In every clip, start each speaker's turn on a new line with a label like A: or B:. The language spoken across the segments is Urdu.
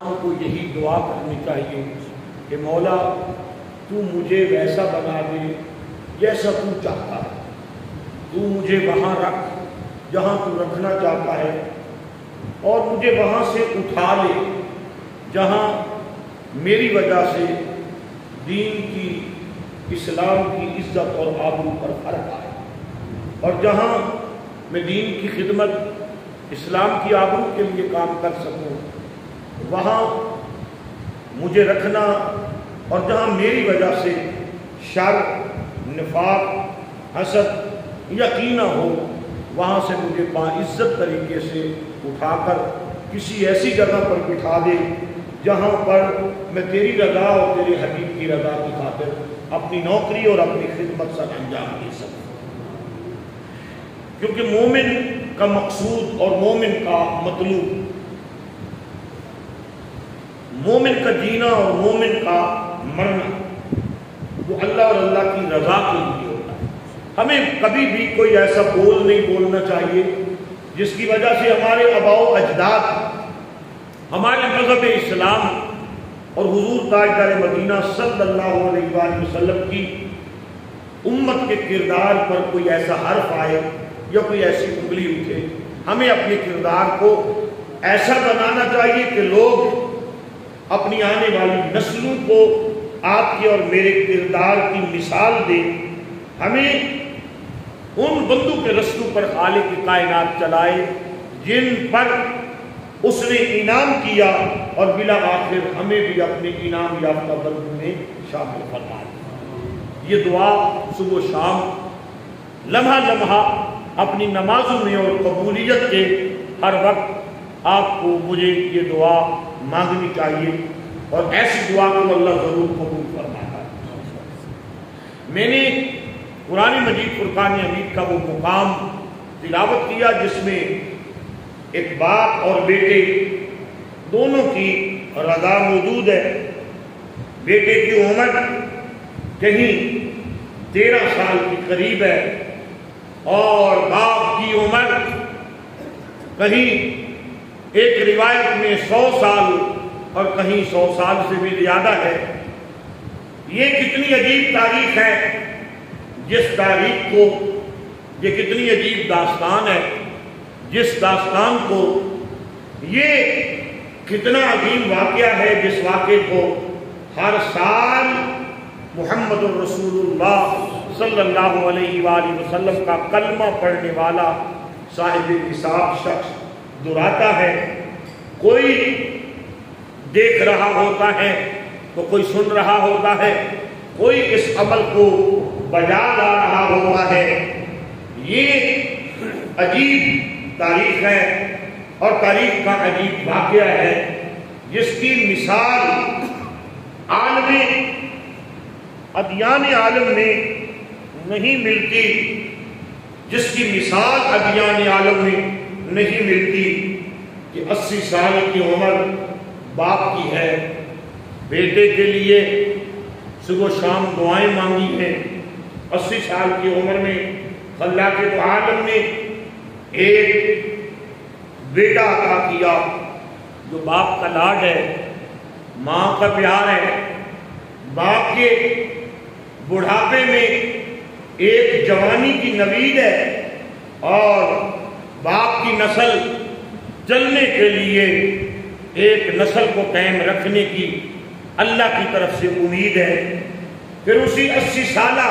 A: ہم کو یہی دعا کرنی چاہیے کہ مولا تو مجھے ویسا بنا دے جیسا تو چاہتا ہے، تو مجھے وہاں رکھ جہاں تو رکھنا چاہتا ہے، اور مجھے وہاں سے اٹھا لے جہاں میری وجہ سے دین کی، اسلام کی عزت اور آبرو پر فرق آئے، اور جہاں میں دین کی خدمت، اسلام کی آبرو کے لیے کام کر سکوں وہاں مجھے رکھنا، اور جہاں میری وجہ سے شر، نفاق، حسد یا کینہ ہو وہاں سے مجھے باعزت طریقے سے اٹھا کر کسی ایسی جگہ پر بٹھا دے جہاں پر میں تیری رضا اور تیرے حبیب کی رضا کی خاطر اپنی نوکری اور اپنی خدمت سر انجام دے سکوں، کیونکہ مومن کا مقصود اور مومن کا مطلوب، مومن کا جینا اور مومن کا مرنا وہ اللہ اور اللہ کی رضا کے لیے ہوتا ہے۔ ہمیں کبھی بھی کوئی ایسا بول نہیں بولنا چاہیے جس کی وجہ سے ہمارے آباء و اجداد، ہمارے مذہب اسلام اور حضور تاجدار مدینہ صلی اللہ علیہ وآلہ وسلم کی امت کے کردار پر کوئی ایسا حرف آئے یا کوئی ایسی انگلی اٹھے۔ ہمیں اپنے کردار کو ایسا بنانا چاہیے کہ لوگ اپنی آنے والی نسلوں کو آپ کے اور میرے کردار کی مثال دیں۔ ہمیں ان بندوں کے رستوں پر خالق کی کائنات چلائے جن پر اس نے انعام کیا، اور بالآخر ہمیں بھی اپنے انعام یافتہ بندوں میں شامل فرمائے۔ یہ دعا صبح و شام، لمحہ لمحہ اپنی نمازوں میں اور قبولیت کے ہر وقت آپ کو مجھے یہ دعا مانگنی چاہیے، اور ایسی دعا کو اللہ ضرور قبول فرماتا ہے۔ میں نے قرآن مجید فرقان حمید کا وہ مقام تلاوت کیا جس میں ایک باپ اور بیٹے دونوں کی رضا موجود ہے۔ بیٹے کی عمر کہیں 13 سال کے قریب ہے، اور باپ کی عمر کہیں ایک روایت میں 100 سال اور کہیں 100 سال سے بھی زیادہ ہے۔ یہ کتنی عجیب تاریخ ہے، جس تاریخ کو، یہ کتنی عجیب داستان ہے جس داستان کو، یہ کتنا عظیم واقعہ ہے جس واقعے کو ہر سال محمد الرسول اللہ صلی اللہ علیہ وآلہ وسلم کا کلمہ پڑھنے والا صاحب نصاب شخص دہراتا ہے۔ کوئی دیکھ رہا ہوتا ہے تو کوئی سن رہا ہوتا ہے، کوئی اس عمل کو بجا لا رہا ہوتا ہے۔ یہ عجیب تاریخ ہے اور تاریخ کا عجیب واقعہ ہے جس کی مثال عالم ادیان عالم میں نہیں ملتی، جس کی مثال ادیان عالم میں نہیں ملتی، کہ 80 سال کی عمر باپ کی ہے، بیٹے کے لیے صبح و شام دعائیں مانگی ہیں۔ 80 سال کی عمر میں اللہ کے عالم نے ایک بیٹا عطا کیا جو باپ کا لاڈ ہے، ماں کا پیار ہے۔ باپ کے بڑھاپے میں ایک جوانی کی نوید ہے، اور باپ کی نسل چلنے کے لیے ایک نسل کو قائم رکھنے کی اللہ کی طرف سے امید ہے۔ پھر اسی 80 سالہ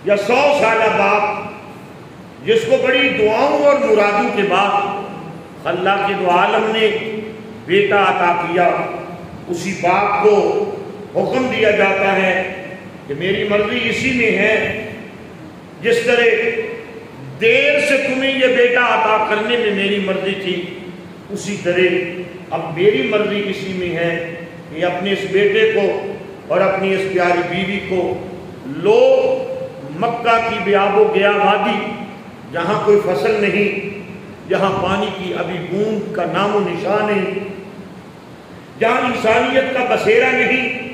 A: یا 100 سالہ باپ جس کو بڑی دعاؤں اور مرادوں کے بعد اللہ کے دو عالم نے بیٹا عطا کیا، اسی باپ کو حکم دیا جاتا ہے کہ میری مرضی اسی میں ہے، جس طرح دیر سے تمہیں یہ بیٹا عطا کرنے میں میری مرضی تھی، اسی طرح اب میری مرضی اسی میں ہے کہ اپنے اس بیٹے کو اور اپنی اس پیاری بیوی کو لو مکہ کی بیاب و گیا وادی، جہاں کوئی فصل نہیں، جہاں پانی کی ابھی بوند کا نام و نشان نہیں، جہاں انسانیت کا بسیرا نہیں،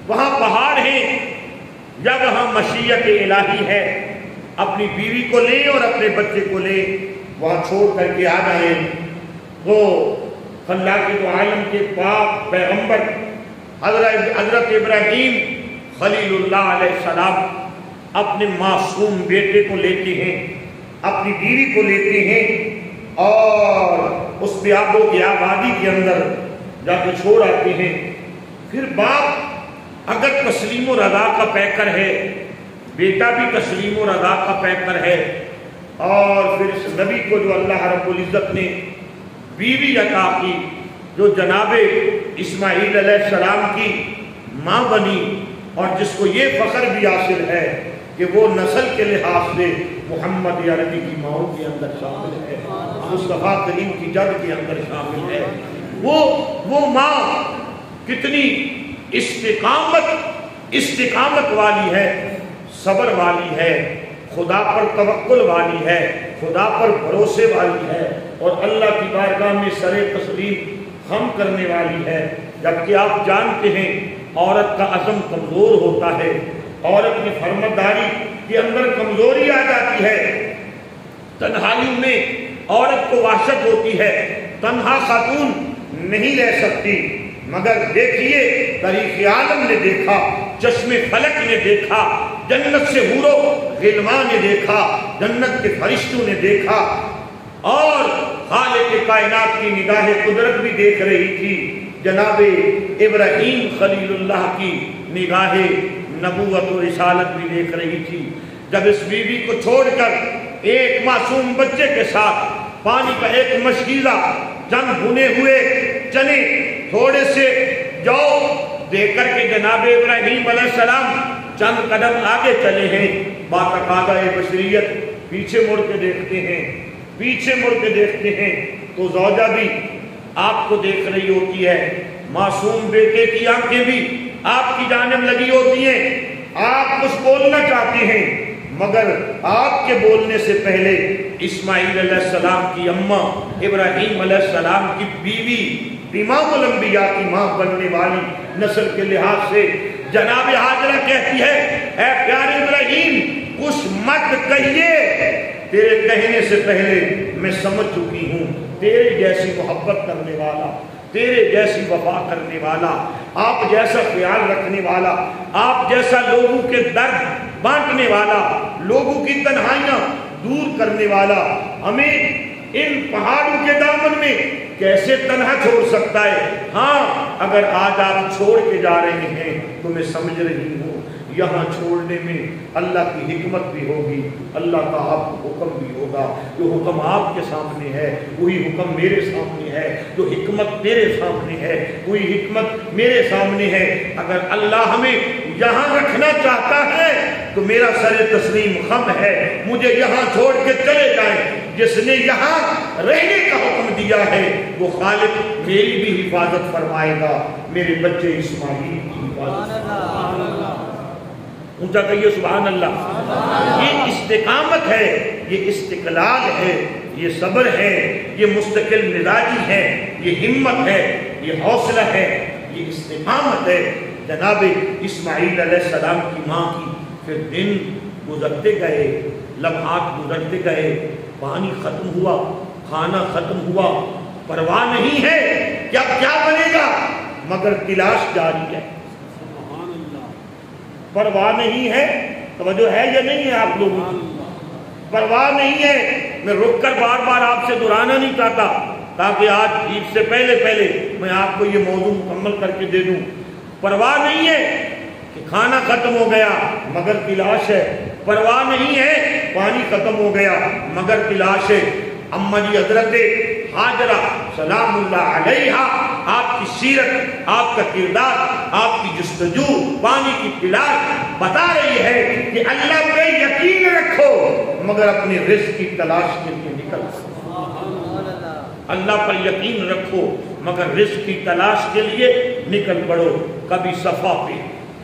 A: وہاں پہاڑ ہیں یا وہاں مشیت الہی ہے، اپنی بیوی کو لیں اور اپنے بچے کو لیں، وہاں چھوڑ کر کے آ جائیں۔ تو اللہ کے دو عالم کے پاک پیغمبر حضرت ابراہیم خلیل اللہ علیہ السلام اپنے معصوم بیٹے کو لیتے ہیں، اپنی بیوی کو لیتے ہیں اور اس بیابوں کی آبادی کے اندر جا کے چھوڑ آتے ہیں۔ پھر باپ اگر تسلیم و رضا کا پیکر ہے، بیٹا بھی تسلیم و رضا کا پیکر ہے، اور پھر اس نبی کو جو اللہ رب العزت نے بیوی عطا کی، جو جناب اسماعیل علیہ السلام کی ماں بنی، اور جس کو یہ فخر بھی حاصل ہے کہ وہ نسل کے لحاظ سے محمد عربی کی ماؤں کے اندر شامل ہے، مصطفیٰ کریم کی جد کے اندر شامل ہے۔ وہ ماں کتنی استقامت والی ہے، صبر والی ہے، خدا پر توکل والی ہے، خدا پر بھروسے والی ہے، اور اللہ کی بارگاہ میں سر تسلیم خم کرنے والی ہے۔ جبکہ آپ جانتے ہیں عورت کا عزم کمزور ہوتا ہے، عورت کی فرمانبرداری کے اندر کمزوری آ جاتی ہے، تنہائی میں عورت کو وحشت ہوتی ہے، تنہا خاتون نہیں رہ سکتی۔ مگر دیکھیے تاریخ عالم نے دیکھا، چشم فلک نے دیکھا، جنت سے حور و غلمان نے دیکھا، جنت کے فرشتوں نے دیکھا، اور خالق کائنات کی نگاہ قدرت بھی دیکھ رہی تھی، جناب ابراہیم خلیل اللہ کی نگاہ نبوت و رسالت بھی دیکھ رہی تھی۔ جب اس بیوی کو چھوڑ کر ایک معصوم بچے کے ساتھ پانی کا ایک مشکیزہ، چند بھنے ہوئے چنے تھوڑے سے جو دے کر کے جناب ابراہیم علیہ السلام چند قدم آگے چلے ہیں، باتقاضۂ بشریت پیچھے مڑ کے دیکھتے ہیں، پیچھے مڑ کے دیکھتے ہیں تو زوجہ بھی آپ کو دیکھ رہی ہوتی ہے، معصوم بیٹے کی آنکھیں بھی آپ کی جانب لگی ہوتی ہیں، آپ کچھ بولنا چاہتے ہیں، مگر آپ کے بولنے سے پہلے اسماعیل علیہ السلام کی اماں، ابراہیم علیہ السلام کی بیوی، امام الانبیاء کی ماں بننے والی نسل کے لحاظ سے جناب ہاجرہ کہتی ہے، اے پیارے ابراہیم کچھ مت کہیے، تیرے کہنے سے پہلے میں سمجھ چکی ہوں، تیرے جیسی محبت کرنے والا، تیرے جیسی وفا کرنے والا، آپ جیسا خیال رکھنے والا، آپ جیسا لوگوں کے درد بانٹنے والا، لوگوں کی تنہائیاں دور کرنے والا، ہمیں ان پہاڑوں کے دامن میں کیسے تنہا چھوڑ سکتا ہے؟ ہاں اگر آج آپ چھوڑ کے جا رہے ہیں تو میں سمجھ رہی ہوں یہاں چھوڑنے میں اللہ کی حکمت بھی ہوگی، اللہ کا آپ کو حکم بھی ہوگا۔ جو حکم آپ کے سامنے ہے وہی حکم میرے سامنے ہے، جو حکمت تیرے سامنے ہے وہی حکمت میرے سامنے ہے۔ اگر اللہ ہمیں یہاں رکھنا چاہتا ہے تو میرا سر تسلیم خم ہے، مجھے یہاں چھوڑ کے چلے جائیں۔ جس نے یہاں رہنے کا حکم دیا ہے وہ خالق میری بھی حفاظت فرمائے گا، میرے بچے اسماعیل کی حفاظت فرمائے گا۔ اونچا کہیے سبحان اللہ۔ یہ استقامت ہے، یہ استقلال ہے، یہ صبر ہے، یہ مستقل مزاجی ہے، یہ ہمت ہے، یہ حوصلہ ہے، یہ استقامت ہے۔ جناب اسماعیل علیہ السلام کی ماں کی پھر دن گزرتے گئے، لمحات گزرتے گئے، پانی ختم ہوا، کھانا ختم ہوا، پرواہ نہیں ہے کہ اب کیا بنے گا، مگر تلاش جاری ہے۔ پرواہ نہیں ہے، توجہ ہے یا نہیں ہے آپ لوگوں کی؟ پرواہ نہیں ہے۔ میں رک کر بار بار آپ سے دہرانا نہیں چاہتا تاکہ آج عید سے پہلے میں آپ کو یہ موضوع مکمل کر کے دے دوں۔ پرواہ نہیں ہے کہ کھانا ختم ہو گیا مگر تلاش ہے، پرواہ نہیں ہے پانی ختم ہو گیا مگر تلاش ہے۔ اماں جی حضرت ہاجرہ سلام اللہ علیہا آپ کی سیرت، آپ کا کردار، آپ کی جستجو، پانی کی تلاش بتا رہی ہے کہ اللہ پہ یقین رکھو مگر اپنے رزق کی تلاش کے لیے نکل۔ اللہ پر یقین رکھو مگر رزق کی تلاش کے لیے نکل پڑو۔ کبھی صفا پہ،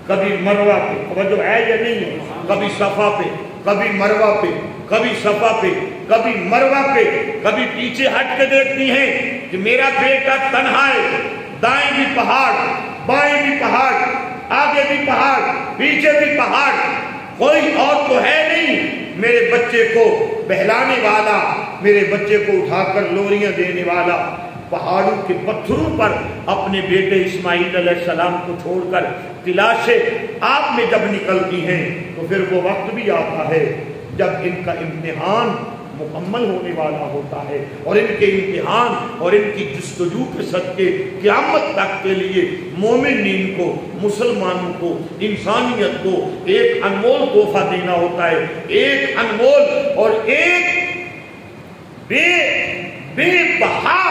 A: کبھی مروہ پہ، توجہ ہے یا نہیں ہے؟ کبھی صفا پہ، کبھی مروہ پہ، کبھی صفا پہ، کبھی مروہ پہ، کبھی پیچھے ہٹ کے دیکھتی ہیں کہ میرا بیٹا تنہا ہے، دائیں بھی پہاڑ، بائیں بھی پہاڑ، آگے بھی پہاڑ، پیچھے بھی پہاڑ، کوئی اور تو ہے نہیں میرے بچے کو بہلانے والا، میرے بچے کو اٹھا کر لوریاں دینے والا۔ پہاڑوں کے پتھروں پر اپنے بیٹے اسماعیل علیہ السلام کو چھوڑ کر تلاشیں آپ میں جب نکلتی ہیں تو پھر وہ وقت بھی آتا ہے جب ان کا امتحان مکمل ہونے والا ہوتا ہے، اور ان کے امتحان اور ان کی جستجو کے صدقے قیامت تک کے لیے مومنین کو، مسلمانوں کو، انسانیت کو ایک انمول تحفہ دینا ہوتا ہے، ایک انمول اور ایک بے بہا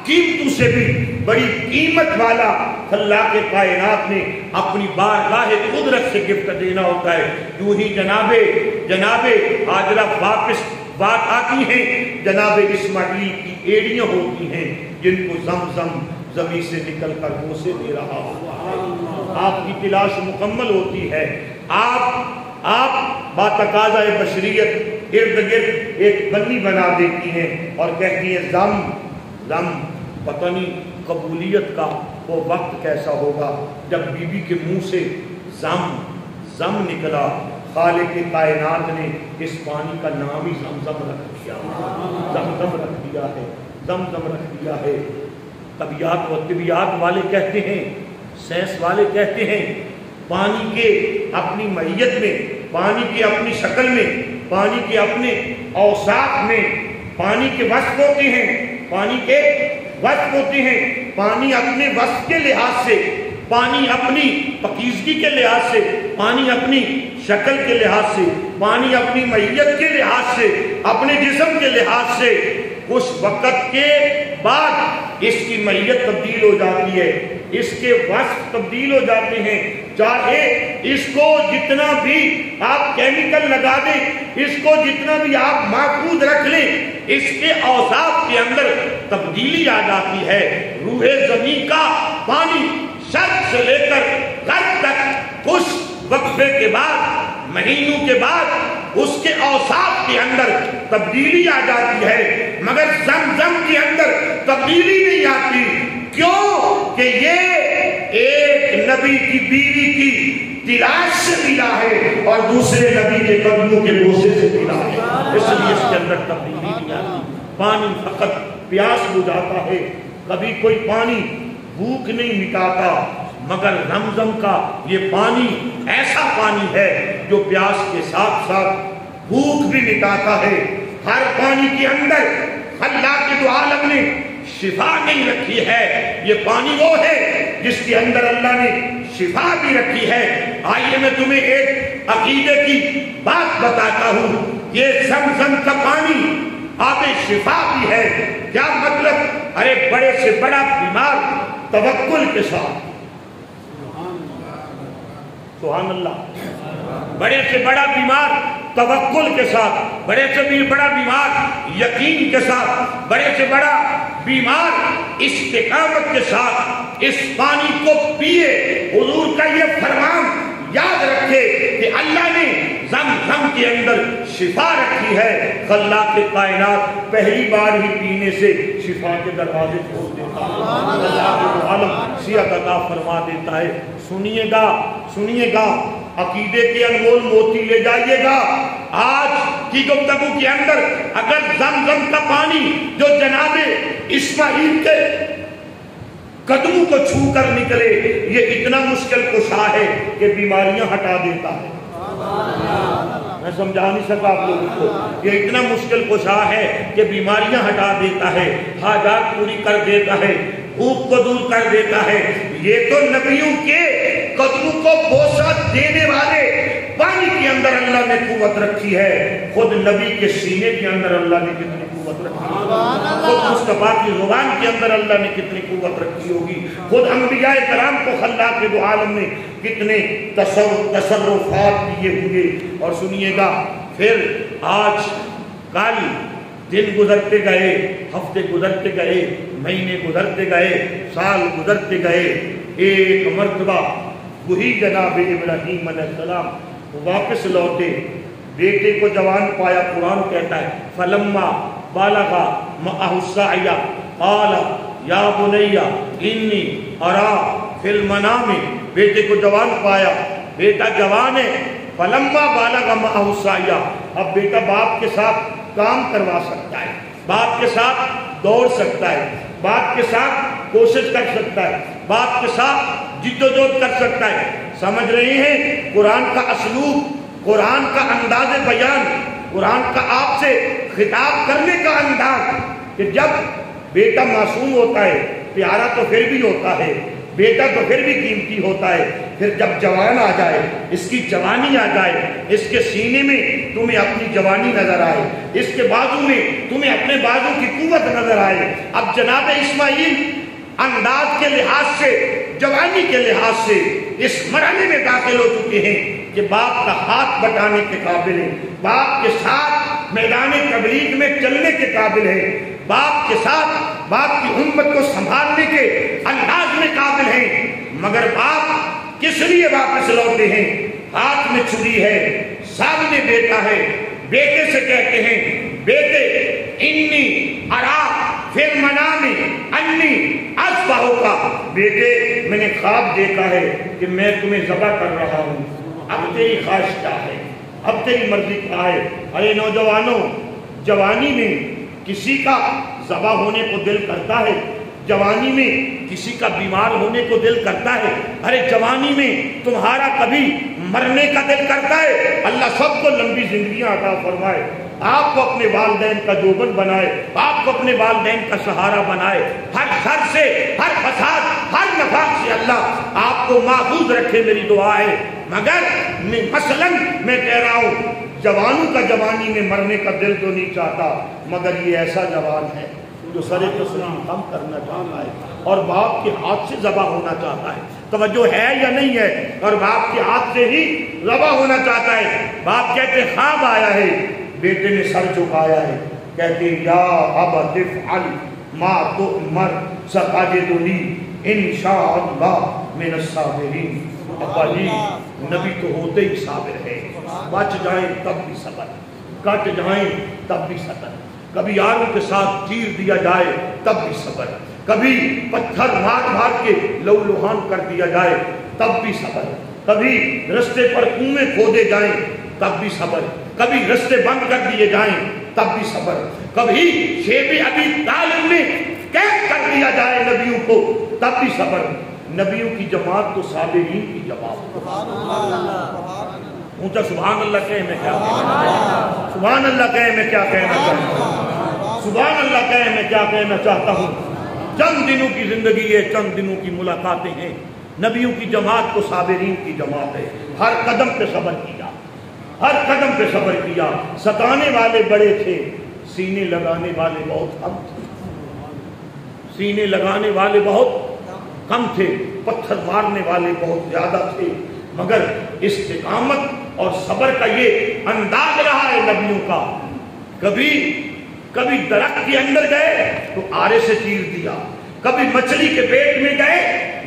A: قیمتوں سے بھی بڑی قیمت والا اللہ کے کائنات نے اپنی بارگاہ قدرت سے گفٹ دینا ہوتا ہے۔ یوں ہی جناب حاجرہ واپس بات آتی ہیں، جناب اسماعیل کی ایڑیاں ہوتی ہیں جن کو زمزم زمین سے نکل کر بوسے دے رہا ہوا، آپ کی تلاش مکمل ہوتی ہے، آپ باتقاضۂ بشریت ارد گرد ایک بنی بنا دیتی ہیں اور کہتی ہیں زم پتہ نہیں قبولیت کا وہ وقت کیسا ہوگا جب بی بی کے منہ سے زم نکلا۔ خالق کائنات نے اس پانی کا نام ہی زمزم رکھ دیا، زمزم رکھ دیا ہے۔ طبیعت و طبیعت والے کہتے ہیں، سائنس والے کہتے ہیں، پانی کے اپنی ماہیت میں، پانی کی اپنی شکل میں، پانی کے اپنے اوصاف میں پانی کے وصف ہوتے ہیں، پانی اپنے وصف کے لحاظ سے، پانی اپنی پاکیزگی کے لحاظ سے، پانی اپنی شکل کے لحاظ سے، پانی اپنی ماہیت کے لحاظ سے، اپنے جسم کے لحاظ سے کچھ وقت کے بعد اس کی ماہیت تبدیل ہو جاتی ہے، اس کے وصف تبدیل ہو جاتے ہیں۔ چاہے اس کو جتنا بھی آپ کیمیکل لگا دیں، اس کو جتنا بھی آپ محفوظ رکھ لیں، اس کے اوصاف کے اندر تبدیلی آ جاتی ہے۔ روح زمین کا پانی شرق سے لے کر غرب تک کچھ وقفے کے بعد، مہینوں کے بعد اس کے اوصاف کے اندر تبدیلی آ جاتی ہے، مگر زمزم کے اندر تبدیلی نہیں آتی۔ کیوں کہ یہ ایک نبی کی بیوی کی تلاش سے ملا ہے اور دوسرے نبی کے قدموں کے بوسے سے ملا ہے، اس لیے اس کے اندر تبدیلی نہیں آتی۔ پانی فقط پیاس بجھاتا ہے، کبھی کوئی پانی بھوک نہیں مٹاتا، مگر زمزم کا یہ پانی ایسا پانی ہے جو پیاس کے ساتھ ساتھ بھوک بھی مٹاتا ہے۔ ہر پانی کے اندر اللہ کے دو عالم نے شفا نہیں رکھی ہے، یہ پانی وہ ہے جس کے اندر اللہ نے شفا بھی رکھی ہے۔ آئیے میں تمہیں ایک عقیدے کی بات بتاتا ہوں، یہ زمزم کا پانی آب شفا بھی ہے۔ کیا مطلب؟ ارے بڑے سے بڑا بیمار توکل کے ساتھ، سبحان اللہ، بڑے سے بڑا بیمار توکل کے ساتھ، بڑے سے بھی بڑا بیمار یقین کے ساتھ، بڑے سے بڑا بیمار استقامت کے ساتھ اس پانی کو پیے۔ حضور کا یہ فرمان یاد رکھے کہ اللہ نے زمزم کے اندر شفا رکھی ہے۔ اللہ کے کائنات پہلی بار ہی پینے سے شفا کے دروازے کھول دیتا ہے، اللہ کے عالم صحت عطا فرما دیتا ہے۔ سنیے گا عقیدے کے انمول موتی لے جائیے گا۔ آج کی گفتگو کے اندر اگر زمزم کا پانی جو جناب اسماعیل کے قدموں کو چھو کر نکلے، یہ اتنا مشکل کشا ہے کہ بیماریاں ہٹا دیتا ہے۔ میں سمجھا نہیں سکا آپ لوگوں کو، یہ اتنا مشکل کشا ہے کہ بیماریاں ہٹا دیتا ہے، حاجات پوری کر دیتا ہے، بھوک کو دور کر دیتا ہے۔ یہ تو نبیوں کے قدموں کو بوسہ دینے والے پانی کے اندر اللہ نے قوت رکھی ہے، خود نبی کے سینے کے اندر اللہ نے کتنی قوت رکھی ہے، خود مصطفیٰ کی زبان کے اندر اللہ نے کتنی قوت رکھی ہوگی، خود انبیاء کرام کو خلاق دو عالم نے کتنے تصرفات دیے ہوئے۔ اور سنیے گا، پھر آج کل دن گزرتے گئے، ہفتے گزرتے گئے، مہینے گزرتے گئے، سال گزرتے گئے، ایک مرتبہ وہی جناب ابراہیم علیہ السلام واپس لوٹے، بیٹے کو جوان پایا۔ قرآن کہتا ہے فلما بالغ معه السعي قال یا بنی انی ارا فی المنام، بیٹے کو جوان پایا، بیٹا جوان ہے۔ فلما بالغ معه السعي، اب بیٹا باپ کے ساتھ کام کروا سکتا ہے، باپ کے ساتھ دوڑ سکتا ہے، باپ کے ساتھ کوشش کر سکتا ہے، باپ کے ساتھ جدوجہد کر سکتا ہے۔ سمجھ رہے ہیں قرآن کا اسلوب، قرآن کا انداز بیان، قرآن کا آپ سے خطاب کرنے کا انداز، کہ جب بیٹا معصوم ہوتا ہے پیارا تو پھر بھی ہوتا ہے، بیٹا تو پھر بھی قیمتی ہوتا ہے، پھر جب جوان آ جائے، اس کی جوانی آ جائے، اس کے سینے میں تمہیں اپنی جوانی نظر آئے، اس کے بازو میں تمہیں اپنے بازو کی قوت نظر آئے۔ اب جناب اسماعیل انداز کے لحاظ سے، جوانی کے لحاظ سے اس مرحلے میں داخل ہو چکے ہیں کہ باپ کا ہاتھ بٹانے کے قابل ہیں، باپ کے ساتھ میدان تبلیغ میں چلنے کے قابل ہیں، باپ کے ساتھ باپ کی امت کو سنبھالنے کے انداز میں قابل ہیں، مگر باپ کس لیے واپس لوٹے ہیں؟ ہاتھ میں چھری ہے، سامنے بیٹا ہے، بیٹے سے کہتے ہیں بیٹے انی ارا فی المنام انی اذبحک، بیٹے میں نے خواب دیکھا ہے کہ میں تمہیں ذبح کر رہا ہوں، اب تیری خواہش کیا ہے، اب تیری مرضی کیا ہے؟ ارے نوجوانوں، جوانی میں کسی کا ذبح ہونے کو دل کرتا ہے، جوانی میں کسی کا بیمار ہونے کو دل کرتا ہے، ارے جوانی میں تمہارا کبھی مرنے کا دل کرتا ہے۔ اللہ سب کو لمبی زندگیاں عطا فرمائے، آپ کو اپنے والدین کا جوبن بنائے، آپ کو اپنے والدین کا سہارا بنائے، ہر شر سے، ہر فساد، ہر نفاق سے اللہ آپ کو محفوظ رکھے، میری دعا ہے۔ مگر مثلاً میں کہہ رہا ہوں جوانوں کا جوانی میں مرنے کا دل تو نہیں چاہتا، مگر یہ ایسا جوان ہے جو سر تسلیم ہم کرنا چاہتا ہے اور باپ کے ہاتھ سے ذبح ہونا چاہتا ہے۔ توجہ ہے یا نہیں ہے؟ اور باپ کے ہاتھ سے ہی ذبح ہونا چاہتا ہے۔ باپ کہتے خواب آیا ہے، بیٹے نے سر جھکایا ہے، کہتے یا ابت افعل ما تؤمر ستجدنی انشاءاللہ من الصابرین۔ ابا جی نبی تو ہوتے ہی صابر ہے، بچ جائیں تب بھی صبر، کٹ جائیں تب بھی صبر، کبھی آروں کے ساتھ چیر دیا جائے تب بھی صبر، کبھی پتھر مار مار کے لہو لہان کر دیا جائے تب بھی صبر، کبھی رستے پر کنویں کھودے جائیں تب بھی صبر، کبھی رستے بند کر دیے جائیں تب بھی صبر، کبھی شیب ابی طالب میں قید کر دیا جائے نبیوں کو تب بھی صبر۔ نبیوں کی جماعت تو صابرین کی جماعت، اونچا سبحان اللہ کہے میں کیا کہنا، سبحان اللہ کہے میں کیا کہنا چاہتا ہوں، سبحان اللہ کہے میں کیا کہنا چاہتا ہوں۔ چند دنوں کی زندگی ہے، چند دنوں کی ملاقاتیں ہیں، نبیوں کی جماعت تو صابرین کی جماعت ہے، ہر قدم پہ صبر کیا، ہر قدم پہ صبر کیا۔ ستانے والے بڑے تھے، سینے لگانے والے بہت کم تھے، سینے لگانے والے بہت کم تھے، پتھر مارنے والے بہت زیادہ تھے، مگر استقامت اور صبر کا یہ انداز رہا ہے نبیوں کا۔ کبھی درخت کے اندر گئے تو آرے سے چیر دیا، کبھی مچھلی کے پیٹ میں گئے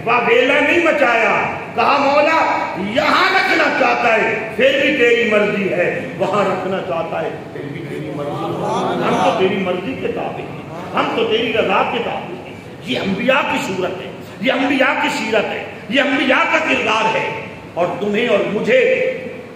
A: واویلا نہیں مچایا، کہا مولا یہاں رکھنا چاہتا ہے پھر بھی تیری مرضی ہے، وہاں رکھنا چاہتا ہے پھر بھی تیری مرضی ہے، ہم تو تیری مرضی کے تابع ہیں، ہم تو تیری رضا کے تابع ہیں۔ یہ انبیاء کی صورت ہے، یہ انبیاء کی سیرت ہے، یہ انبیاء کا کردار ہے، اور تمہیں اور مجھے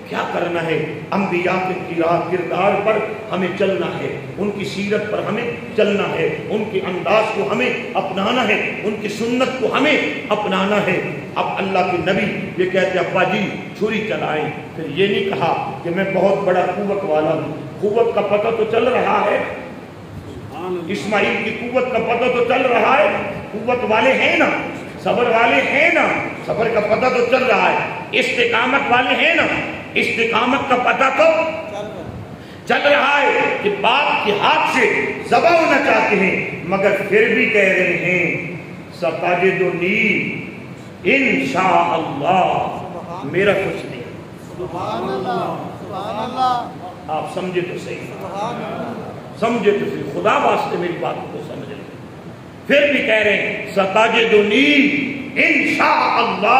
A: کیا کرنا ہے؟ انبیاء کے کردار پر ہمیں چلنا ہے، ان کی سیرت پر ہمیں چلنا ہے، ان کے انداز کو ہمیں اپنانا ہے، ان کی سنت کو ہمیں اپنانا ہے۔ اب اللہ کے نبی یہ کہتے ابا جی چھری چلائیں، پھر یہ نہیں کہا کہ میں بہت بڑا قوت والا ہوں، قوت کا پتہ تو چل رہا ہے، اسماعیل کی قوت کا پتہ تو چل رہا ہے، قوت والے ہیں نا، صبر والے ہیں نا، صبر کا پتہ تو چل رہا ہے، استقامت والے ہیں نا، استقامت کا پتہ تو چل رہا ہے کہ باپ کے ہاتھ سے ذبح ہونا چاہتے ہیں، مگر پھر بھی کہہ رہے ہیں ستجدنی انشاءاللہ، میرا کچھ نہیں۔
B: سبحان اللہ، سبحان اللہ،
A: آپ سمجھے تو صحیح، سمجھے تو صحیح، خدا واسطے میری بات کو سمجھ لیں۔ پھر بھی کہہ رہے ہیں ستجدنی انشاءاللہ،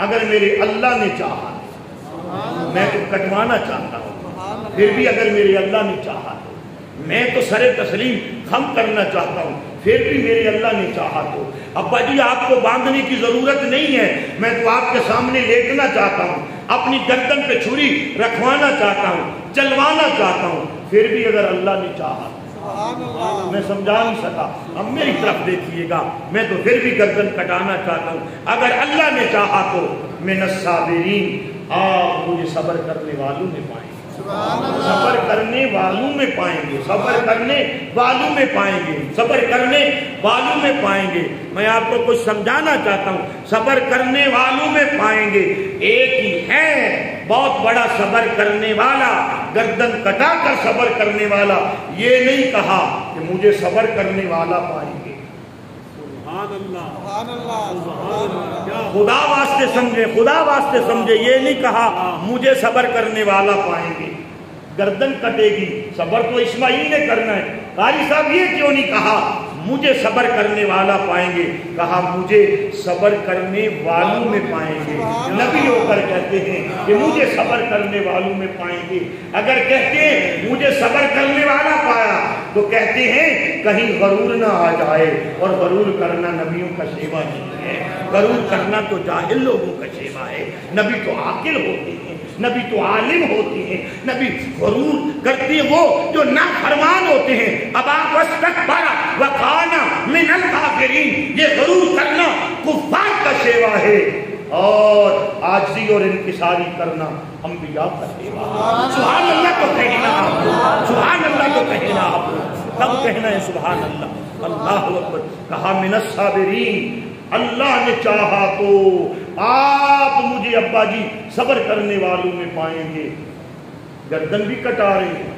A: اگر میرے اللہ نے چاہا، میں تو کٹوانا چاہتا ہوں، پھر بھی اگر میرے اللہ نے چاہا تو، میں تو سر تسلیم خم کرنا چاہتا ہوں، پھر بھی میرے اللہ نے چاہا تو۔ ابا جی آپ کو باندھنے کی ضرورت نہیں ہے، میں تو آپ کے سامنے لیٹنا چاہتا ہوں، اپنی گردن پہ چھری رکھوانا چاہتا ہوں، چلوانا چاہتا ہوں، پھر بھی اگر اللہ نے چاہا میں سمجھا نہیں سکا. اب میری طرف دیکھیے گا, میں تو پھر بھی گردن کٹانا چاہتا ہوں. اگر اللہ نے چاہا تو من الصابرین, آپ مجھے صبر کرنے والوں میں پائیں گے, صبر کرنے والوں میں پائیں گے, صبر کرنے والوں میں پائیں گے, صبر کرنے والوں میں پائیں گے. میں آپ کو کچھ سمجھانا چاہتا ہوں, صبر کرنے والوں میں پائیں گے. ایک ہی ہے بہت بڑا صبر کرنے والا, گردن کٹا کر صبر کرنے والا. یہ نہیں کہا کہ مجھے صبر کرنے والا پائیں گے. خدا واسطے سمجھے, خدا واسطے سمجھے, یہ نہیں کہا مجھے صبر کرنے والا پائیں گے. گردن کٹے گی, صبر تو اسماعیل نے کرنا ہے. قاری صاحب یہ کیوں نہیں کہا مجھے صبر کرنے والا پائیں گے, کہا مجھے صبر کرنے والوں میں پائیں گے. نبی ہو کر کہتے ہیں کہ مجھے صبر کرنے والوں میں پائیں گے. اگر کہتے ہیں مجھے صبر کرنے والا پایا تو کہتے ہیں کہیں غرور نہ آ جائے, اور غرور کرنا نبیوں کا شیوا نہیں ہے. غرور کرنا تو جاہل لوگوں کا شیوا ہے. نبی تو عاقل ہوتے ہیں, نبی تو عالم ہوتے ہیں. نبی غرور کرتے ہیں وہ جو نافرمان ہوتے ہیں. ابا واستکبر وکان من الکافرین, یہ غرور کرنا کفار کا شیوا ہے, اور عاجزی اور انکساری کرنا انبیاء کا شیوا ہے. سبحان اللہ تو کہنا آپ کو, سبحان اللہ تو کہنا آپ کو, تب کہنا ہے سبحان اللہ. اللہ اکبر. کہا من الصابرین, اللہ نے چاہا تو آپ مجھے ابا جی صبر کرنے والوں میں پائیں گے. گردن بھی کٹا رہے ہیں,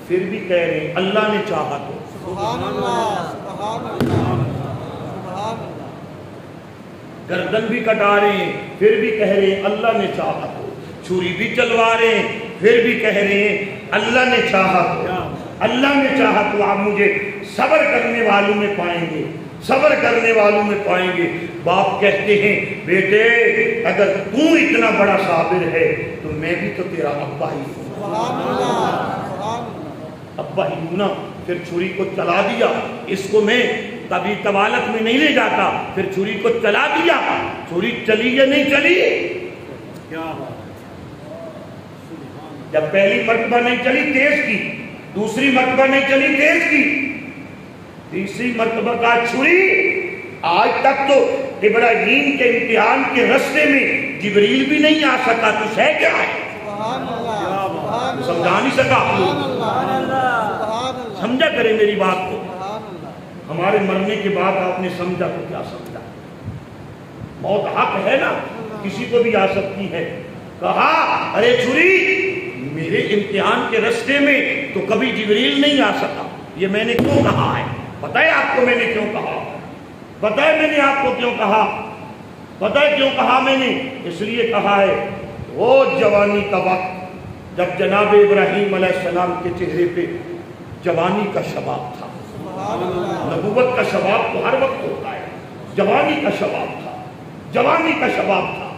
A: پھر بھی کہہ رہے ہیں اللہ نے چاہا تو.
B: سبحان اللہ, سبحان اللہ, سبحان اللہ.
A: گردن بھی کٹا رہے ہیں, پھر بھی کہہ رہے ہیں اللہ نے چاہا تو. چھری بھی چلوا رہے ہیں, پھر بھی کہہ رہے ہیں اللہ نے چاہا تو. اللہ نے چاہا تو آپ مجھے صبر کرنے والوں میں پائیں گے, صبر کرنے والوں میں پائیں گے. باپ کہتے ہیں بیٹے اگر تو اتنا بڑا صابر ہے تو میں بھی تو تیرا ابا ہی ہوں.
B: سبحان اللہ, سبحان اللہ.
A: ابا ہی ہوں نا. پھر چھری کو چلا دیا. اس کو میں کبھی طوالت میں نہیں لے جاتا, پھر چھری کو چلا دیا. چھری چلی یا نہیں چلی؟ جب پہلی مرتبہ نہیں چلی تیز کی, دوسری مرتبہ نہیں چلی تیز کی, تیسری مرتبہ کا چھری. آج تک تو ابراہیم کے امتحان کے رستے میں جبریل بھی نہیں آ سکا. تو ہے کیا ہے؟
B: سبحان اللہ, سبحان اللہ,
A: سمجھا نہیں سکا.
B: سبحان اللہ, سبحان اللہ,
A: سمجھا کرے میری بات کو.
B: سبحان اللہ.
A: ہمارے مرنے کے بعد آپ نے سمجھا تو کیا سمجھا؟ موت حق ہے نا, کسی کو بھی آ سکتی ہے. کہا ارے چھری میرے امتحان کے رستے میں تو کبھی جبریل نہیں آ سکا. یہ میں نے کیوں کہا ہے؟ پتہ ہے آپ کو میں نے کیوں کہا؟ پتہ ہے میں نے آپ کو کیوں کہا؟ پتہ ہے کیوں کہا میں نے؟ اس لیے کہا ہے وہ جوانی کا وقت جب جناب ابراہیم علیہ السلام کے چہرے پہ جوانی کا شباب تھا. نبوت کا شباب تو ہر وقت ہوتا ہے, جوانی کا شباب تھا, جوانی کا شباب تھا.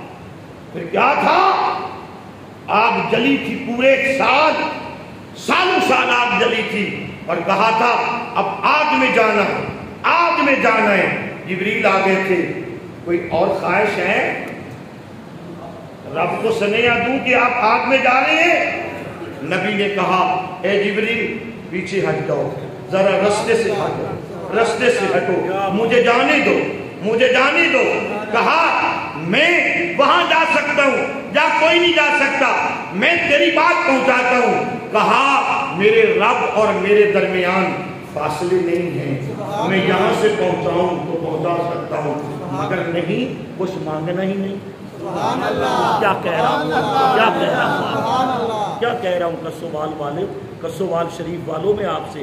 A: پھر کیا تھا؟ آگ جلی تھی پورے ایک سال, سالوں سال آگ جلی تھی, اور کہا تھا اب آگ میں جانا ہے, آگ میں جانا ہے. جبریل آ گئے تھے. کوئی اور خواہش ہے رب کو سنیا دوں کہ آپ آگ میں جا رہے ہیں؟ نبی نے کہا اے جبریل پیچھے ہٹ جاؤ, ذرا رستے سے ہٹو, رستے سے ہٹو, مجھے جانے دو, مجھے جانے دو. کہا میں وہاں جا سکتا ہوں, جا کوئی نہیں جا سکتا, میں تیری بات پہنچاتا ہوں. کہا میرے رب اور میرے درمیان فاصلے نہیں ہیں, میں یہاں سے پہنچاؤں تو پہنچا سکتا ہوں, مگر نہیں کچھ مانگنا ہی نہیں. کیا کہہ رہا ہوں, کیا کہہ رہا ہوں, کیا کہہ رہا ہوں کسووال والے, کسووال شریف والوں میں آپ سے.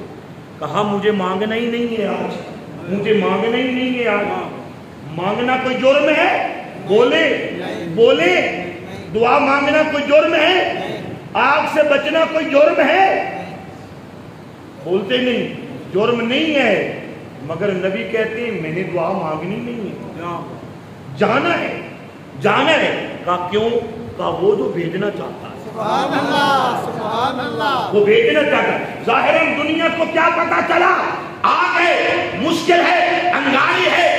A: کہا مجھے مانگنا ہی نہیں ہے آج, مجھے مانگنا ہی نہیں ہے آج. مانگنا کوئی جرم ہے؟ بولے بولے. دعا مانگنا کوئی جرم ہے؟ آگ سے بچنا کوئی جرم ہے؟ بولتے نہیں, جرم نہیں ہے. مگر نبی کہتے ہیں میں نے دعا مانگنی نہیں ہے, جانا ہے, جانا ہے. کہا کیوں؟ کہا وہ جو بھیجنا چاہتا ہے.
B: سبحان اللہ, سبحان اللہ.
A: وہ بھیجنا چاہتا ہے. ظاہراً دنیا کو کیا پتا چلا؟ آگ ہے, مشکل ہے, انگاری ہے,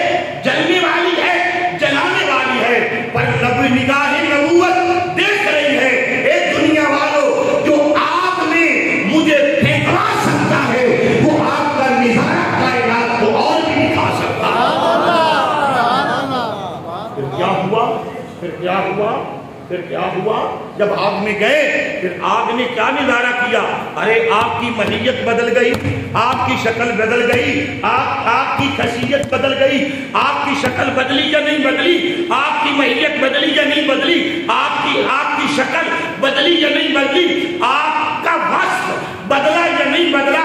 A: جلنے والی ہے, جلانے والی ہے, پر نبی نگاہ نبوت دیکھ رہی ہے اے دنیا والوں, جو آگ میں مجھے پھینکوا سکتا ہے وہ آگ ہوا؟ پھر کیا ہوا؟ پھر کیا ہوا؟ جب آگ میں گئے پھر آگ نے کیا نظارہ کیا؟ ارے آگ کی ماہیت بدل گئی، آگ کی شکل بدل گئی، آگ کی خاصیت بدل گئی، آگ کی شکل بدلی یا نہیں بدلی؟ آگ کی ماہیت بدلی یا نہیں بدلی؟ آگ کی شکل بدلی یا نہیں بدلی؟ آگ کا وصف بدلا یا نہیں بدلا؟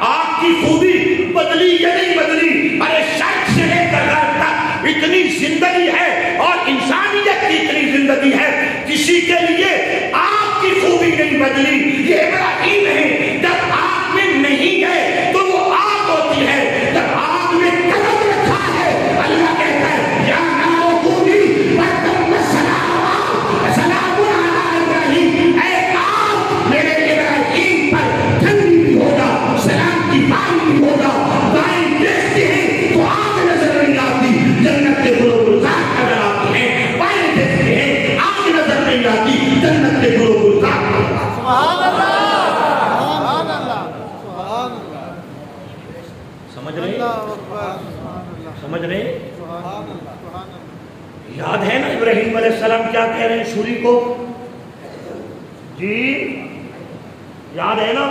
A: آگ کی خوبی بدلی یا نہیں بدلی؟ ارے شرق سے لے کر غرب تک اتنی زندگی ہے اور انسانیت کی اتنی زندگی ہے، کسی کے لیے آگ کی خوبی نہیں بدلی۔ یہ ابراہیم ہے، جب آگ میں نہیں ہے تو وہ آگ ہوتی ہے، جب آگ میں قدم رکھا ہے اللہ کہتا ہے یا نارو کونی برتن میں سلام علی ابراہیم، اے آگ میرے ابراہیم پر ٹھنڈی بھی ہوگا، سلام کی پانی بھی ہوگا۔ دائیں دیکھتے ہیں تو آگ نظر نہیں آتی، جنت کے گلو گلزار نظر آتی ہیں، بائیں دیکھتے ہیں آگ نظر نہیں آتی، جنت کے گلو گلزار نظر آتی۔
B: سبحان اللہ، سبحان اللہ، سبحان اللہ،
A: سمجھ رہے
B: اللہ اکبر،
A: سمجھ رہے؟
B: سبحان اللہ، سبحان اللہ۔
A: یاد ہے نا ابراہیم علیہ السلام کیا کہہ رہے ہیں شوری کو؟ جی یاد ہے نا؟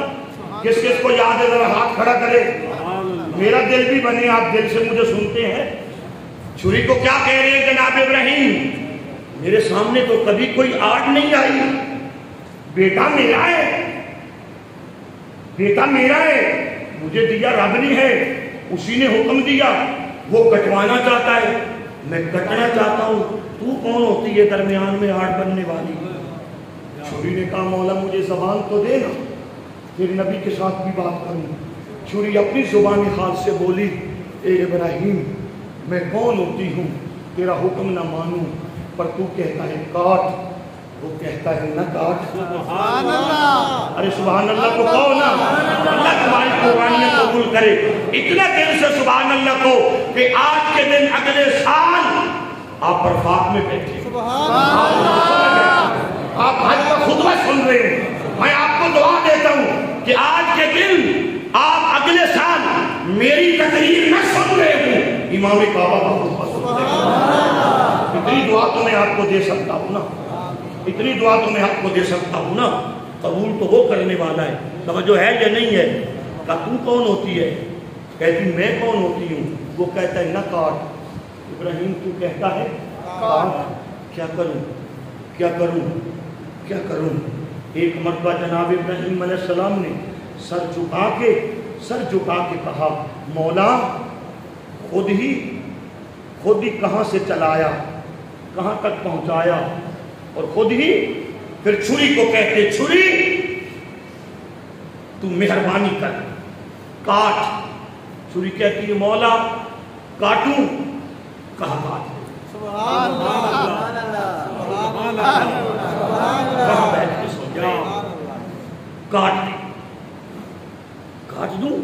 A: کس کس کو یاد ہے ذرا ہاتھ کھڑا کرے، میرا دل بھی بنے، آپ دل سے مجھے سنتے ہیں۔ چھری کو کیا کہہ رہے ہیں جناب ابراہیم؟ میرے سامنے تو کبھی کوئی آگ نہیں آئی، بیٹا میرا ہے، بیٹا میرا ہے، مجھے دیا رب نے ہے، اسی نے حکم دیا، وہ کٹوانا چاہتا ہے، میں کٹنا چاہتا ہوں، تو کون ہوتی ہے درمیان میں آڑ بننے والی؟ چھری نے کہا مولا مجھے زبان تو دے نا، پھر نبی کے ساتھ بھی بات کروں۔ چھری اپنی زبان خاص سے بولی، اے ابراہیم میں کون ہوتی ہوں تیرا حکم نہ مانوں، پر تو کہتا ہے کاٹ، وہ کہتا ہے نہ کاٹ۔
B: سبحان اللہ،
A: ارے سبحان اللہ تو کہو نا، اللہ تمہاری قربانیاں قبول کرے۔ اتنا دل سے سبحان اللہ کو کہ آج کے دن اگلے سال آپ عرفات میں بیٹھے،
B: سبحان اللہ،
A: آپ حج کا خطبہ سن رہے ہیں، میں آپ کو دعا دیتا ہوں کہ آج کے دن آپ اگلے سال میری تقریر نہ سن رہے ہوں، امام کعبہ کا خطبہ سن رہے ہوں۔ اتنی دعا تو میں آپ کو دے سکتا ہوں نا، اتنی دعا تو میں آپ کو دے سکتا ہوں نا، قبول تو وہ کرنے والا ہے۔ توجہ ہے یا نہیں ہے؟ کہ تو کون ہوتی ہے؟ کہتی میں کون ہوتی ہوں؟ وہ کہتا ہے نہ کاٹ۔ ابراہیم تو کہتا ہے کاٹ، کیا کروں کیا کروں کیا کروں؟ ایک مرتبہ جناب ابراہیم علیہ السلام نے سر جھکا کے کہا مولا خود ہی کہاں سے چلایا، کہاں تک پہنچایا، اور خود ہی پھر چھری کو کہتے چھری تو مہربانی کر کاٹ۔ چھری کہتی ہے مولا کاٹوں، کہا کاٹ،
B: سبحان اللہ، سبحان اللہ،
A: کہاں بیٹھ کے سو جائے، کاٹ دے، کاٹ دوں،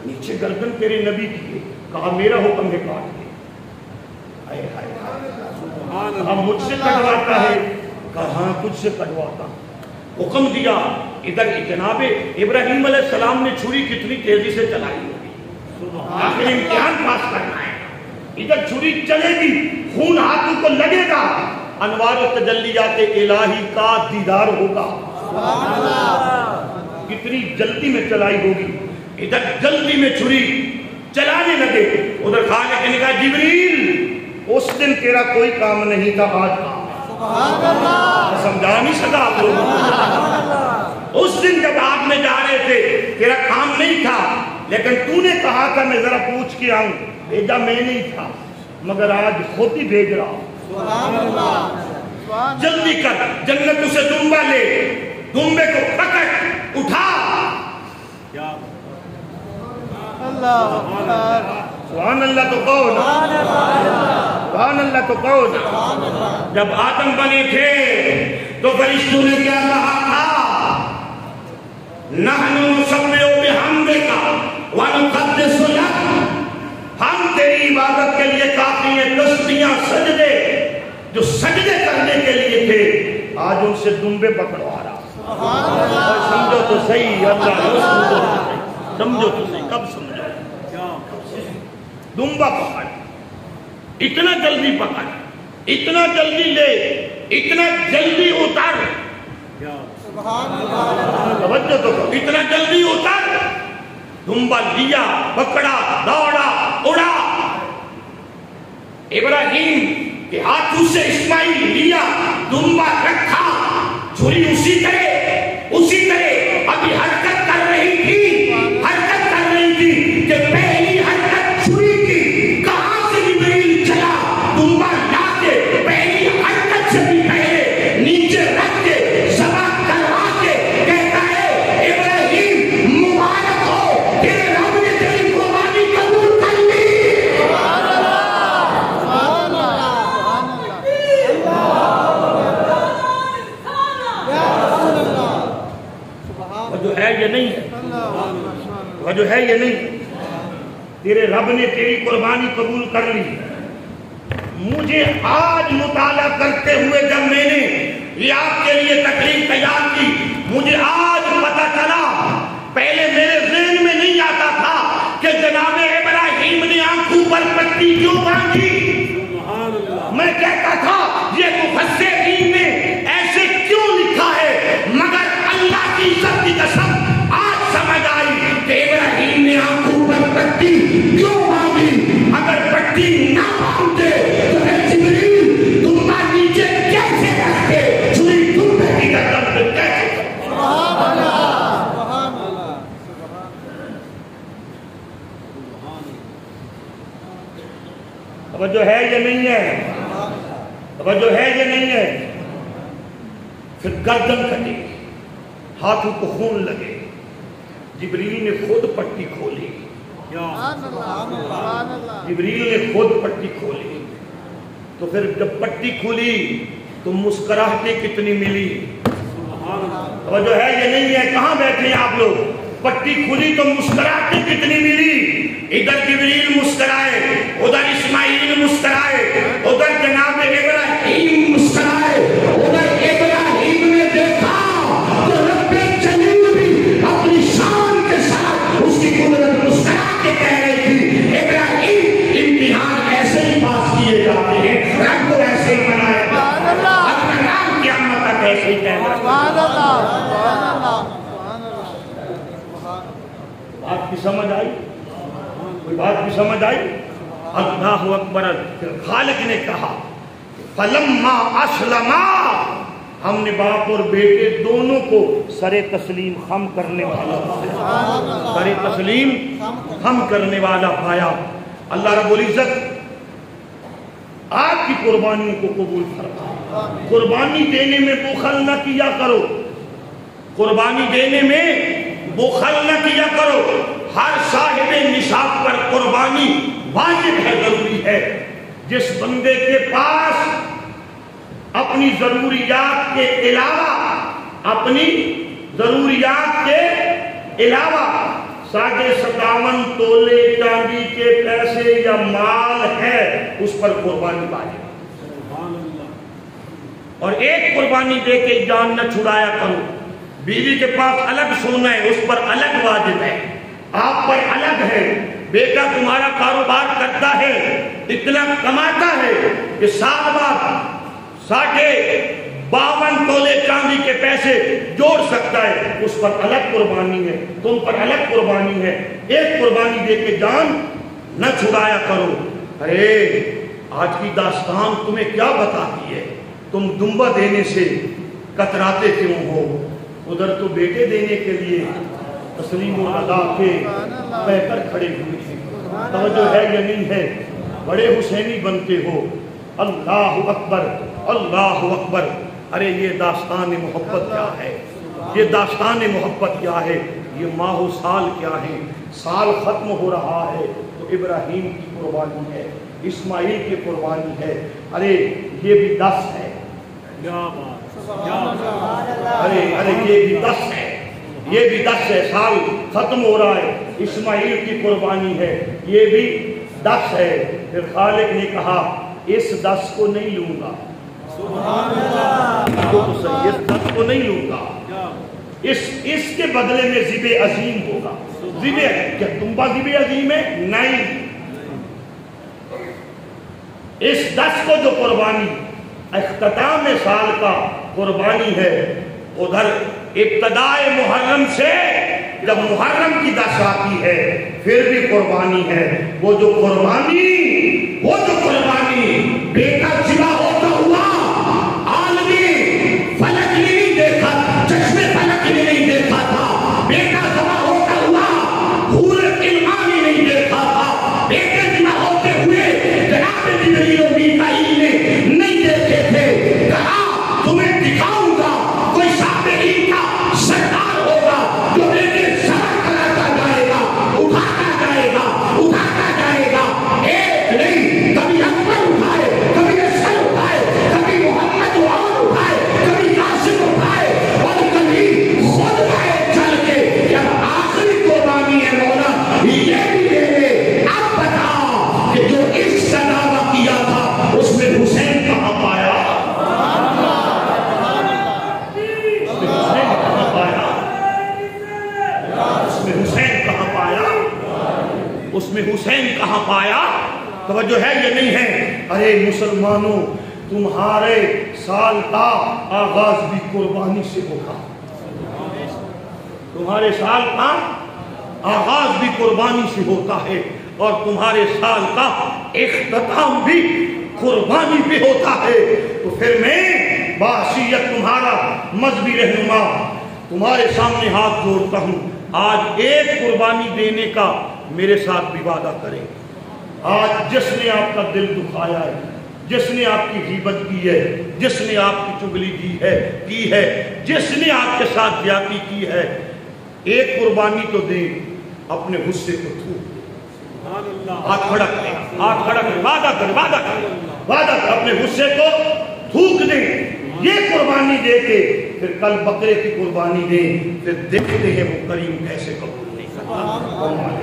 A: نیچے گردن تیرے نبی کی ہے، کہا میرا حکم ہے کاٹ دے۔ ہائے ہائے کہا مجھ سے کٹواتا ہے، کہاں تجھ سے کٹواتا، حکم دیا۔ ادھر جناب ابراہیم علیہ السلام نے چھری کتنی تیزی سے چلائی ہوگی، آخر امتحان پاس کرنا ہے، ادھر چھری چلے گی، خون ہاتھوں کو لگے گا، انوار و تجلیات الہی کا دیدار ہوگا۔ کتنی جلدی میں چلائی ہوگی، ادھر جلدی میں چھری چلانے لگے، ادھر خالق نے کہا جبریل اس دن تیرا کوئی کام نہیں تھا، آج کام ہے۔ سمجھا نہیں سکا آپ لوگوں، اس دن جب آگ میں جا رہے تھے تیرا کام نہیں تھا، لیکن تو نے کہا تھا میں ذرا پوچھ کے آؤں، بھیجا میں نہیں تھا، مگر آج خود ہی بھیج رہا ہوں۔ جلدی کر، جنت سے دمبا لے، دمبے کو پکڑ اٹھا۔ سبحان اللہ تو کہو نا، سبحان اللہ تو کہو نا۔ جب آدم بنے تھے تو فرشتوں نے کیا کہا تھا؟ نحن نسبح بحمدک ونقدس لک، ہم تیری عبادت کے لیے کافی ہیں، تسبیحاں سجدے جو سجدے کرنے کے لیے تھے آج ان سے دمبے پکڑوا رہا۔ سمجھو تو صحیح، اللہ سمجھو تو صحیح، کب سمجھو؟ دمبا پکڑ، اتنا جلدی پکڑ، اتنا جلدی لے، اتنا جلدی اتر،
B: سبحان اللہ،
A: توجہ تو کرو، اتنا جلدی اتر، دمبا لیا، پکڑا، دوڑا، اڑا، ابراہیم کے ہاتھوں سے اسماعیل لیا، دمبا رکھا، چھری اسی طرح ابھی حرکت کر رہی تھی کہ پہلی حرکت چھری کی، کہاں سے جبریل چلا، دمبا لا کے پہلی حرکت سے بھی پہلے نیچے رکھ کے ذبح کروا کے کہتا ہے ابراہیم مبارک ہو، تیرے رب نے تیری قربانی قبول کر لی۔ وجہ ہے یہ نہیں ہے، وجہ ہے یہ نہیں، تیرے رب نے تیری قربانی قبول کر لی۔ مجھے آج مطالعہ کرتے ہوئے جب میں نے یہ آپ کے لیے تقریر تیار کی، مجھے آج پتہ چلا، پہلے میرے ذہن میں نہیں آتا تھا کہ جناب ابراہیم نے آنکھوں پر پٹی کیوں باندھی۔ میں کہتا تھا یہ مفسرین نے ایسے کیوں لکھا ہے، مگر اللہ کی عزت کی قسم آج سمجھ آئی کہ ابراہیم نے آنکھوں پر پٹی کیوں باندھی۔ اگر پٹی نہ باندھتے تو اے جبریل دمبا نیچے کیسے رکھتے، چھری دمبے کی گردن پہ کیسے؟
B: سبحان اللہ، سبحان اللہ،
A: توجہ ہے یہ نہیں ہے، توجہ ہے یہ نہیں ہے۔ پھر گردن کٹی، ہاتھوں کو خون لگے، جبریل نے خود پٹی کھولی، جبریل نے خود پٹی کھولی۔ تو پھر جب پٹی کھولی تو مسکراہٹیں کتنی ملی، توجہ ہے یہ نہیں ہے۔ کہاں بیٹھے ہیں آپ لوگ؟ پٹی کھلی تو مسکراہٹیں کتنی ملی، ادھر جبریل مسکرائے، ادھر اسماعیل مسکرائے، ادھر جناب ابراہیم مسکرائے، ادھر ابراہیم نے دیکھا تو رب جلیل بھی اپنی شان کے ساتھ اس کی قدرت مسکرا کے کہہ رہی تھی ابراہیم امتحان ایسے ہی پاس کیے جاتے ہیں، رب کو ایسے ہی بنایا جاتا ہے، اپنا نام قیامت تک ایسے ہی کہہ رہا ہے۔ بات کی سمجھ آئی؟ کوئی بات کی سمجھ آئی؟ اللہ اکبر۔ پھر خالق نے کہا فلما اسلما، ہم نے باپ اور بیٹے دونوں کو سر تسلیم خم کرنے والا پایا، سر تسلیم خم کرنے والا پایا۔ اللہ رب العزت آپ کی قربانیوں کو قبول فرمائے۔ قربانی دینے میں بخل نہ کیا کرو، قربانی دینے میں بخل نہ کیا کرو۔ ہر صاحب نصاب پر قربانی واجب ہے، ضروری ہے۔ جس بندے کے پاس اپنی ضروریات کے علاوہ، اپنی ضروریات کے علاوہ 57.5 تولے چاندی کے پیسے یا مال ہے، اس پر قربانی واجب ہے۔ اور ایک قربانی دے کے جان نہ چھڑایا کرو۔ بیوی کے پاس الگ سونا ہے، اس پر الگ واجب ہے، آپ پر الگ ہے۔ بیٹا تمہارا کاروبار کرتا ہے، اتنا کماتا ہے کہ سال بعد 52 تولے چاندی کے پیسے جوڑ سکتا ہے، اس پر الگ قربانی ہے، تم پر الگ قربانی ہے۔ ایک قربانی دے کے جان نہ چھڑایا کرو۔ ارے آج کی داستان تمہیں کیا بتاتی ہے؟ تم دمبا دینے سے کتراتے کیوں ہو؟ ادھر تو بیٹے دینے کے لیے تسلیم و ادا کے بہ کر کھڑے ہوئے ہیں۔ توجہ ہے یا نہیں ہے؟ بڑے حسینی بنتے ہو۔ اللہ اکبر، اللہ اکبر۔ ارے یہ داستان محبت کیا ہے، یہ داستان محبت کیا ہے، یہ ماہ و سال کیا ہے۔ سال ختم ہو رہا ہے تو ابراہیم کی قربانی ہے، اسماعیل کی قربانی ہے۔ ارے یہ بھی 10 ہے، ارے یہ بھی 10 ہے، یہ بھی 10 ہے۔ سال ختم ہو رہا ہے، اسماعیل کی قربانی ہے، یہ بھی 10 ہے۔ پھر خالق نے کہا اس 10 کو نہیں لوں گا، اس 10 کو نہیں لوں گا، اس کے بدلے میں ذبح عظیم ہوگا۔ ذبح کیا دمبا ذبح عظیم ہے؟ نہیں، اس 10 کو جو قربانی اختتام سال کا قربانی ہے، ادھر ابتدائے محرم سے جب محرم کی 10 آتی ہے پھر بھی قربانی ہے۔ وہ جو قربانی بیٹا ذبح ہوتا ہوا عالمی فلک نے نہیں دیکھا، چشمے فلک نے نہیں دیکھا تھا، بیٹا ذبح ہوتا ہوا حور علمان نے نہیں دیکھا تھا، بیٹے ذبح ہوتے ہوئے جناب جبریل و میکائیل نے نہیں دیکھے تھے۔ کہا تمہیں دکھاؤں گا کوئی صابرین کا سردار ہوگا جو بیٹے صبر کراتا جائے گا، اٹھاتا جائے گا، اٹھاتا جائے گا، ایک نہیں کبھی اکبر اٹھائے، کبھی اصغر اٹھائے، کبھی محمد عمر اٹھائے، کبھی قاسم اٹھائے، اور کبھی خود آئے چل کے جب آخری قربانی ہے مولا یہ بھی دے دے۔ اب بتا کہ جو اس کا دعویٰ کیا تھا اس میں حسین کہاں پایا؟ اس میں حسین کہاں پایا؟ توجہ ہے یہ نہیں ہے؟ ارے مسلمانوں، تمہارے سال کا آغاز بھی قربانی سے ہوگا، تمہارے سال کا آغاز بھی قربانی سے ہوتا ہے اور تمہارے سال کا اختتام بھی قربانی پہ ہوتا ہے۔ تو پھر میں بحیثیت تمہارا مذہبی رہنما تمہارے سامنے ہاتھ جوڑتا ہوں، آج ایک قربانی دینے کا میرے ساتھ بھی وعدہ کریں۔ آج جس نے آپ کا دل دکھایا ہے، جس نے آپ کی غیبت کی ہے، جس نے آپ کی چگلی کی ہے، جس نے آپ کے ساتھ زیادتی کی ہے، ایک قربانی تو دیں، اپنے غصے کو تھوک، ہاتھ کھڑا کریں، ہاتھ کھڑا کریں، وعدہ کر اپنے غصے کو تھوک دیں۔ یہ قربانی دے کے پھر کل بکرے کی قربانی دیں، پھر دیکھتے ہیں وہ کریم کیسے قبول نہیں کرتا۔